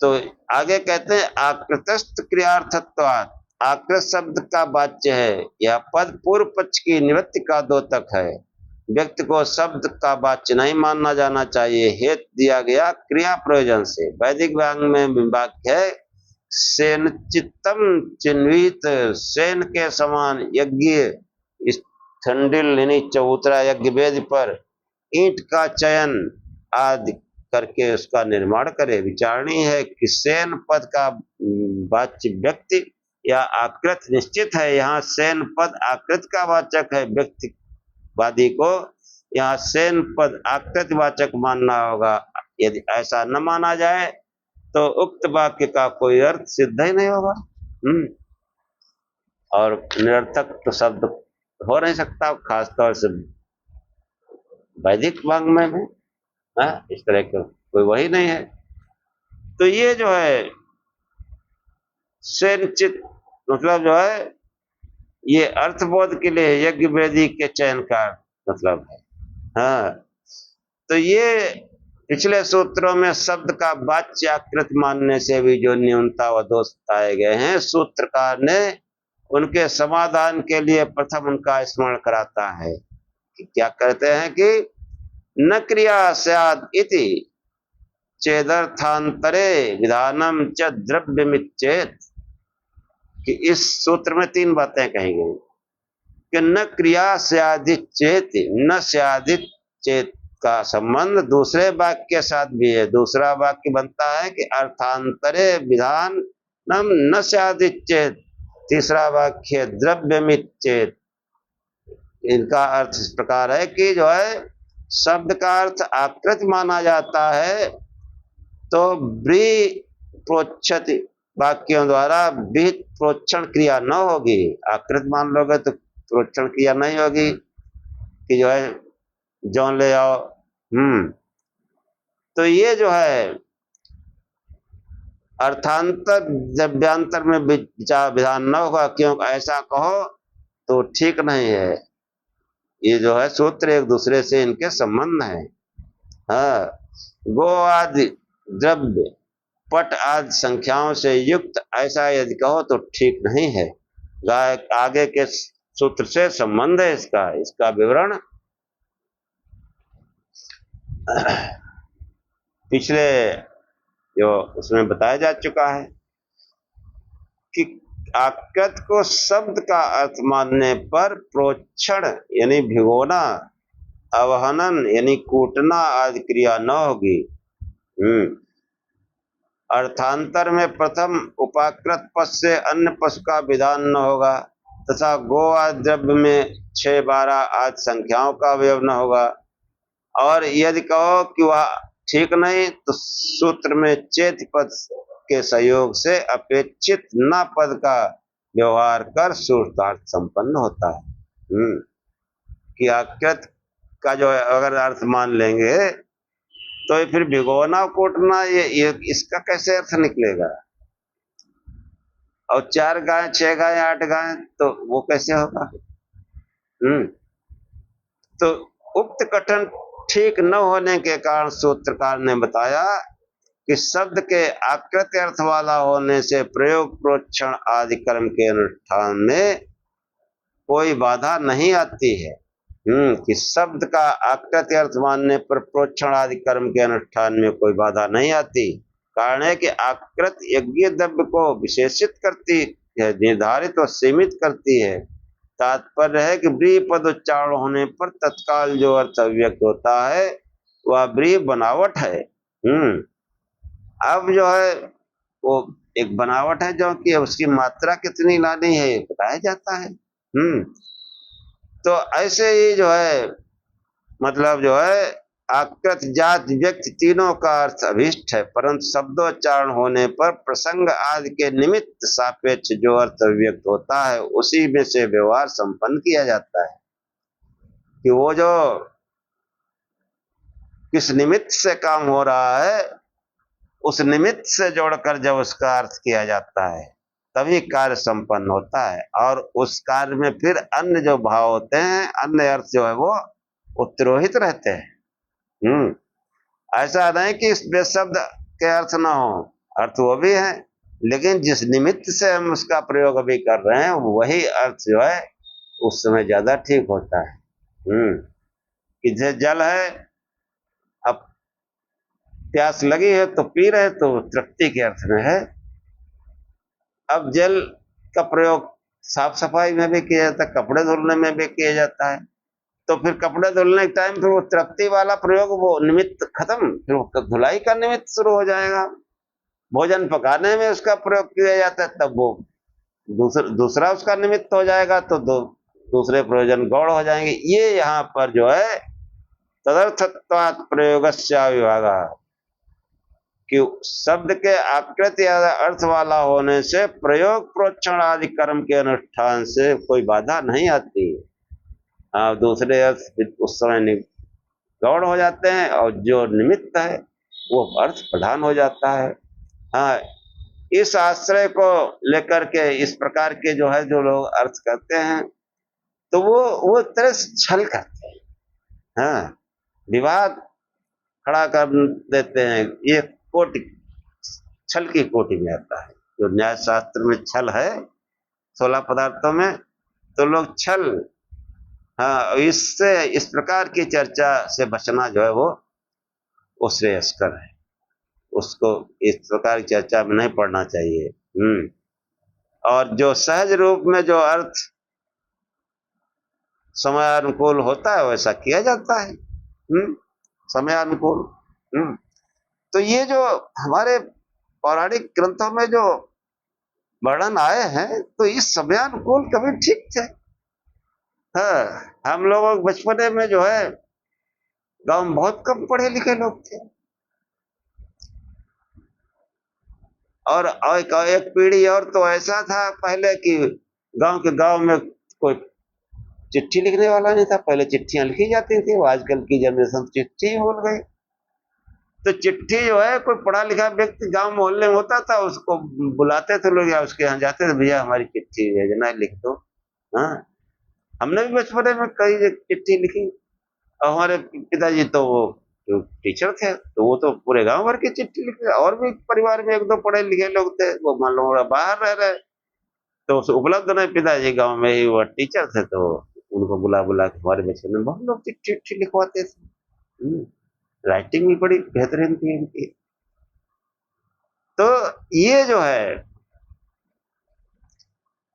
तो आगे कहते हैं आकृतस्थ क्रियार्थत्वात्, आकृत शब्द का वाच्य है। यह पद पूर्व पक्ष की निवृत्ति का द्योतक है। व्यक्ति को शब्द का वाच्य नहीं मानना जाना चाहिए। हेतु दिया गया क्रिया प्रयोजन से। वैदिक वाङ्मय में वाक्य है सेन चित्तम चिन्वित, सेन के समान यज्ञ ठंडिल चबूतरा यज्ञ वेद पर ईंट का चयन आदि करके उसका निर्माण करे। विचारणीय है कि सेन पद का वाच्य व्यक्ति या आकृत निश्चित है। यहाँ सेन पद आकृत का वाचक है, व्यक्तिवादी को यहाँ सेन पद आकृत वाचक मानना होगा। यदि ऐसा न माना जाए तो उक्त वाक्य का कोई अर्थ सिद्ध ही नहीं होगा। और निरर्थक तो शब्द हो नहीं सकता, खासतौर से वैदिक वाङ्मय में इस तरह का कोई वही नहीं है। तो ये जो है सेनचित मतलब जो है ये अर्थबोध के लिए यज्ञ वेदी के चयन का मतलब है। हाँ, तो ये पिछले सूत्रों में शब्द का वाच्याकृत मानने से भी जो न्यूनता व दोष बताए गए हैं, सूत्रकार ने उनके समाधान के लिए प्रथम उनका स्मरण कराता है कि क्या कहते हैं कि न क्रिया स्याद इति चेदर्थांतरे विधानम च द्रव्यमिच्चेत, कि इस सूत्र में 3 बातें कही गई कि न क्रिया स्यादित चेत, न स्यादित चेत का संबंध दूसरे वाक्य के साथ भी है। दूसरा वाक्य बनता है कि अर्थांतरे विधान न स्यादित चेत, तीसरा वाक्य द्रव्यमित चेत। इनका अर्थ इस प्रकार है कि जो है शब्द का अर्थ आकृत माना जाता है तो ब्री प्रोच्छति वाक्यों द्वारा विहित प्रोक्षण क्रिया न होगी। आकृत मान लोगे तो प्रोक्षण क्रिया नहीं होगी कि जो है जौन ले आओ। तो ये जो है अर्थांतर द्रव्यांतर में विचार विधान न होगा, क्योंकि ऐसा कहो तो ठीक नहीं है। ये जो है सूत्र एक दूसरे से इनके संबंध है। हाँ, गो आदि द्रव्य पट आदि संख्याओं से युक्त ऐसा यदि कहो तो ठीक नहीं है। गाय आगे के सूत्र से संबंध है इसका विवरण पिछले जो उसमें बताया जा चुका है कि आकृत को शब्द का अर्थ मानने पर प्रोक्षण यानी भिगोना, अवहनन यानी कूटना आदि क्रिया न होगी। अर्थांतर में प्रथम उपाकृत पद से अन्य पद का विधान न होगा तथा गो आदि द्रव्य में 6, 12 आदि संख्याओं का अवयव न होगा। और यदि कहो कि वह ठीक नहीं तो सूत्र में चेत पद के सहयोग से अपेक्षित न पद का व्यवहार कर सूत्रार्थ संपन्न होता है। कि आकृत का जो है अगर अर्थ मान लेंगे तो फिर भिगोना कूटना ये इसका कैसे अर्थ निकलेगा। और 4 गाय 6 गाय 8 गाय तो वो कैसे होगा। तो उक्त कथन ठीक न होने के कारण सूत्रकार ने बताया कि शब्द के आकृत अर्थ वाला होने से प्रयोग प्रोक्षण आदि कर्म के अनुष्ठान में कोई बाधा नहीं आती है। कि शब्द का आकृत अर्थ मानने पर प्रोक्षण आदि कर्म के अनुष्ठान में कोई बाधा नहीं आती। कारण है कि आकृत यज्ञ द्रव्य को विशेषित करती है, निर्धारित और सीमित करती है। तात्पर्य है कि ब्री पद उच्चारण होने पर तत्काल जो अर्थ अव्यक्त होता है वह ब्री बनावट है। अब जो है वो एक बनावट है जो कि उसकी मात्रा कितनी लानी है बताया जाता है। तो ऐसे ही जो है मतलब जो है आकृत जात व्यक्ति तीनों का अर्थ अभिष्ट है, परंतु शब्दोच्चारण होने पर प्रसंग आदि के निमित्त सापेक्ष जो अर्थ अभिव्यक्त होता है उसी में से व्यवहार संपन्न किया जाता है। कि वो जो किस निमित्त से काम हो रहा है उस निमित्त से जोड़कर जब उसका अर्थ किया जाता है तभी कार्य संपन्न होता है। और उस कार्य में फिर अन्य जो भाव होते हैं, अन्य अर्थ जो है वो उत्तिरोहित रहते हैं। ऐसा नहीं कि इस शब्द के अर्थ ना हो, अर्थ वो भी है, लेकिन जिस निमित्त से हम उसका प्रयोग अभी कर रहे हैं वही अर्थ जो है उस समय ज्यादा ठीक होता है। कि जल है, अब प्यास लगी है तो पी रहे तो तृप्ति के अर्थ में है। अब जल का प्रयोग साफ सफाई में भी किया जाता है, कपड़े धुलने में भी किया जाता है, तो फिर कपड़े धुलने के टाइम फिर वो तृप्ति वाला प्रयोग, वो निमित्त खत्म, फिर वो धुलाई का निमित्त शुरू हो जाएगा। भोजन पकाने में उसका प्रयोग किया जाता है, तब वो दूसरा उसका निमित्त हो जाएगा, तो दूसरे प्रयोजन गौण हो जाएंगे। ये यहाँ पर जो है तदर्थत्वात् प्रयोगस्या विभागा, कि शब्द के आकृति या अर्थ वाला होने से प्रयोग प्रोक्षण आदि कर्म के अनुष्ठान से कोई बाधा नहीं आती। हाँ, दूसरे अर्थ उस समय गौण हो जाते हैं, और जो निमित्त है वो अर्थ प्रधान हो जाता है। हाँ, इस आश्रय को लेकर के इस प्रकार के जो है जो लोग अर्थ करते हैं, तो वो तरह से छल करते हैं। हाँ, विवाद खड़ा कर देते हैं। ये कोटि, छल की कोटि में आता है। जो न्याय शास्त्र में छल है 16 पदार्थों में, तो लोग छल, हाँ, इससे इस प्रकार की चर्चा से बचना जो है वो श्रेयस्कर है। उसको इस प्रकार की चर्चा में नहीं पढ़ना चाहिए। और जो सहज रूप में जो अर्थ समयानुकूल होता है वैसा किया जाता है। समयानुकूल। तो ये जो हमारे पौराणिक ग्रंथों में जो वर्णन आए हैं, तो इस समयानुकूल कभी ठीक थे। हाँ, हम लोग बचपने में जो है गांव में बहुत कम पढ़े लिखे लोग थे, और एक पीढ़ी और तो ऐसा था पहले कि गांव में कोई चिट्ठी लिखने वाला नहीं था। पहले चिट्ठियां लिखी जाती थी, वो आजकल की जनरेशन चिट्ठी भूल गई। तो चिट्ठी जो है, कोई पढ़ा लिखा व्यक्ति गांव मोहल्ले में होता था, उसको बुलाते थे लोग या उसके यहाँ जाते थे, भैया हमारी चिट्ठी भेजना है, लिख दो। हाँ, हमने भी बचपने में कई चिट्ठी लिखी। और हमारे पिताजी तो वो जो टीचर थे, तो वो तो पूरे गांव भर की चिट्ठी लिखे। और भी परिवार में एक दो पढ़े लिखे लोग थे, वो मान लो बाहर रह रहे, तो उपलब्ध नहीं, पिताजी गांव में ही वो टीचर थे, तो उनको बुला बुला के हमारे बच्चे में बहुत लोग चिट्ठी लिखवाते थे। राइटिंग भी बड़ी बेहतरीन थी इनकी। तो ये जो है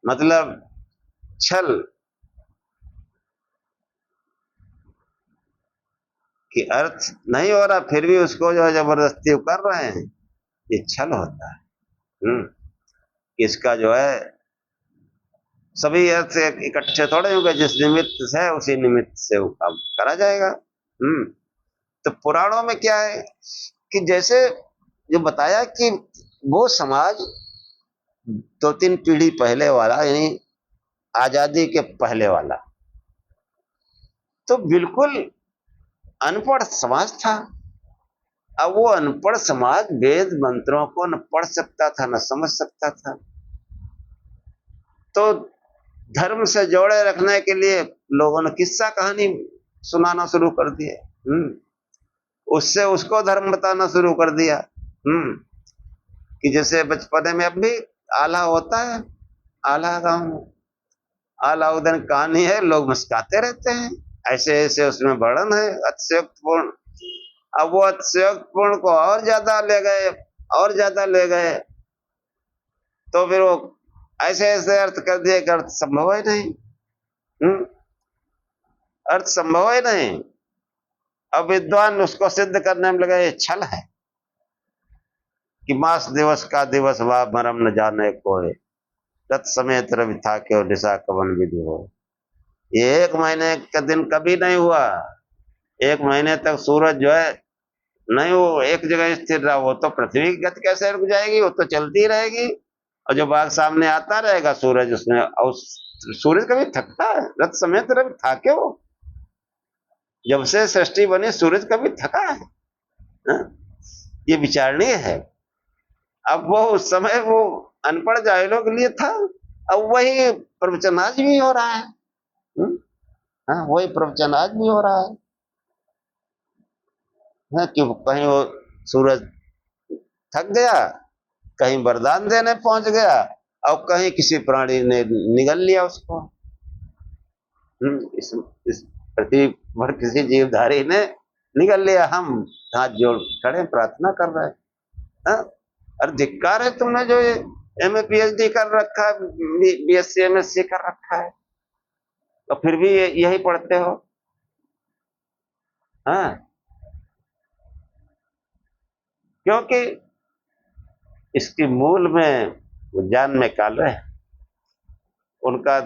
मतलब छल, कि अर्थ नहीं हो रहा फिर भी उसको जो है जबरदस्ती कर रहे हैं, ये छल होता है। इसका जो है सभी अर्थ से इकट्ठे थोड़े होंगे, जिस निमित्त से उसी निमित्त से वो काम करा जाएगा। तो पुराणों में क्या है कि जैसे जो बताया कि वो समाज 2-3 पीढ़ी पहले वाला, यानी आजादी के पहले वाला, तो बिल्कुल अनपढ़ समाज था। अब वो अनपढ़ समाज वेद मंत्रों को न पढ़ सकता था न समझ सकता था, तो धर्म से जोड़े रखने के लिए लोगों ने किस्सा कहानी सुनाना शुरू कर दिए। उससे उसको धर्म बताना शुरू कर दिया। कि जैसे बचपने में अब भी आला होता है, आला गांव में आलाउद्दीन कहानी है, लोग मुस्काते रहते हैं, ऐसे ऐसे उसमें वर्णन है अतिशयोक्तिपूर्ण। अब वो अतिशयोक्तिपूर्ण को और ज्यादा ले गए, तो फिर वो ऐसे ऐसे अर्थ कर दिए कि अर्थ संभव ही नहीं। अर्थ संभव ही नहीं। अब विद्वान उसको सिद्ध करने में लगे ये छल है, कि मास दिवस का दिवस वा मरम न जाने कोई, तत् समय रवि था के निशा कवन विधि हो। ये 1 महीने का दिन कभी नहीं हुआ। 1 महीने तक सूरज जो है नहीं वो एक जगह स्थिर रहा, वो तो पृथ्वी की गति कैसे रुक जाएगी, वो तो चलती रहेगी। और जो बाघ सामने आता रहेगा सूरज उसमें, और सूरज कभी थकता है? रथ समेत रवि था के वो, जब से सृष्टि बनी सूरज कभी थका है? ये विचारणीय है। अब वो उस समय वो अनपढ़ जाहिलों के लिए था, अब वही प्रवचन आज भी हो रहा है। हाँ, वही प्रवचन आज भी हो रहा है। हाँ, क्यों कहीं वो सूरज थक गया, कहीं वरदान देने पहुंच गया, और कहीं किसी प्राणी ने निगल लिया उसको। इस पृथ्वी पर किसी जीवधारी ने निगल लिया। हम हाथ जोड़ खड़े प्रार्थना कर रहे हैं। अरे धिक्कार है, तुमने जो ये MA PhD कर रखा है, BSc MSc कर रखा है, तो फिर भी यही पढ़ते हो। हाँ, क्योंकि इसकी मूल में वो जान में काल है। उनका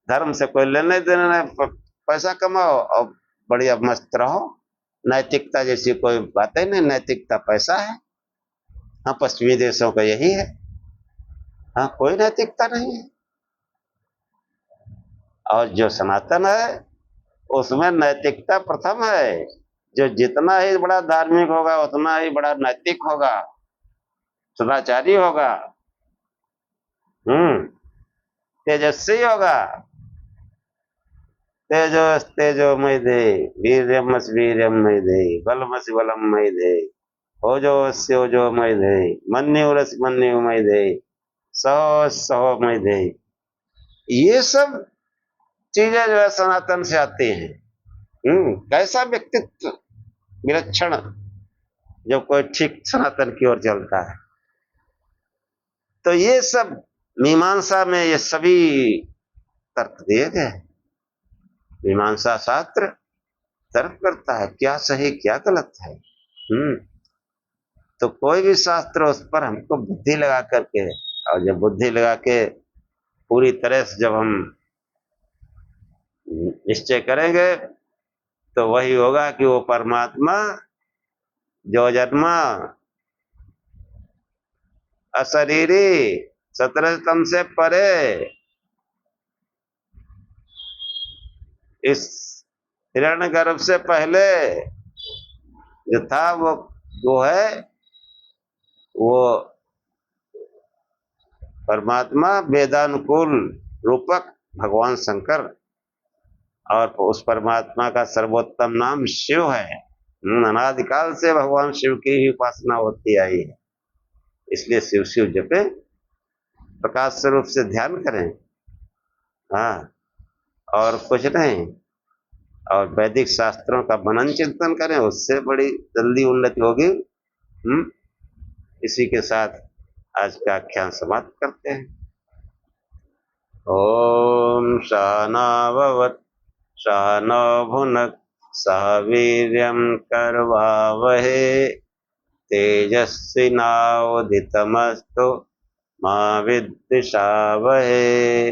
धर्म से कोई लेने देने नहीं, पैसा कमाओ और बढ़िया मस्त रहो। नैतिकता जैसी कोई बात ही नहीं, नैतिकता पैसा है। हाँ, पश्चिमी देशों का यही है। हाँ, कोई नैतिकता नहीं है। और जो सनातन है उसमें नैतिकता प्रथम है। जो जितना ही बड़ा धार्मिक होगा उतना ही बड़ा नैतिक होगा, सदाचारी होगा, हम्म, तेजस्वी होगा। तेजो मय दे, वीर्यमस वीर्यमय दे, बलमस बलमय दे, ओजो मय दे, मन्युरस मन्युमय दे, सहो मय दे। ये सब चीजें जो है सनातन से आती हैं। कैसा व्यक्तित्व विलक्षण, जब कोई ठीक सनातन की ओर चलता है। तो ये सब मीमांसा में ये सभी तर्क दिए गए। मीमांसा शास्त्र तर्क करता है क्या सही क्या गलत है। तो कोई भी शास्त्र उस पर हमको बुद्धि लगा करके, और जब बुद्धि लगा के पूरी तरह से जब हम निश्चय करेंगे तो वही होगा कि वो परमात्मा जो जन्मा अशरीरी 17 तम से परे, इस हिरण्यगर्भ से पहले जो था वो है वो परमात्मा वेदानुकूल रूपक भगवान शंकर। और उस परमात्मा का सर्वोत्तम नाम शिव है। अनादिकाल से भगवान शिव की ही उपासना होती आई है। इसलिए शिव शिव जपे, प्रकाश स्वरूप से ध्यान करें। हाँ, और कुछ नहीं। और वैदिक शास्त्रों का मनन चिंतन करें, उससे बड़ी जल्दी उन्नति होगी। इसी के साथ आज का आख्यान समाप्त करते हैं। ओम सहनाववतु सहनौ भुनक्तु सह वीर्यं करवावहे तेजस्विनावधीतमस्तु मा विद्विषावहे।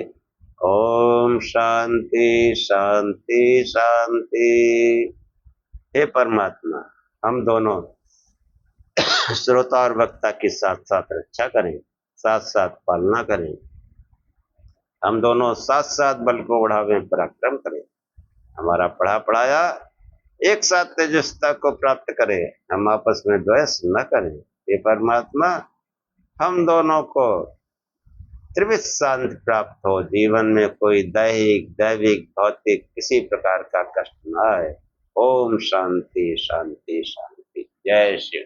ओम शांति शांति शांति। हे परमात्मा, हम दोनों श्रोता और वक्ता की साथ साथ रक्षा करें, साथ साथ पालना करें। हम दोनों साथ साथ बल को बढ़ावें, पराक्रम करें। हमारा पढ़ा पढ़ाया एक साथ तेजस्ता को प्राप्त करें। हम आपस में द्वेष न करें। हे परमात्मा, हम दोनों को त्रिविध शांति प्राप्त हो। जीवन में कोई दैहिक दैविक भौतिक किसी प्रकार का कष्ट न आए। ओम शांति शांति शांति। जय शिव।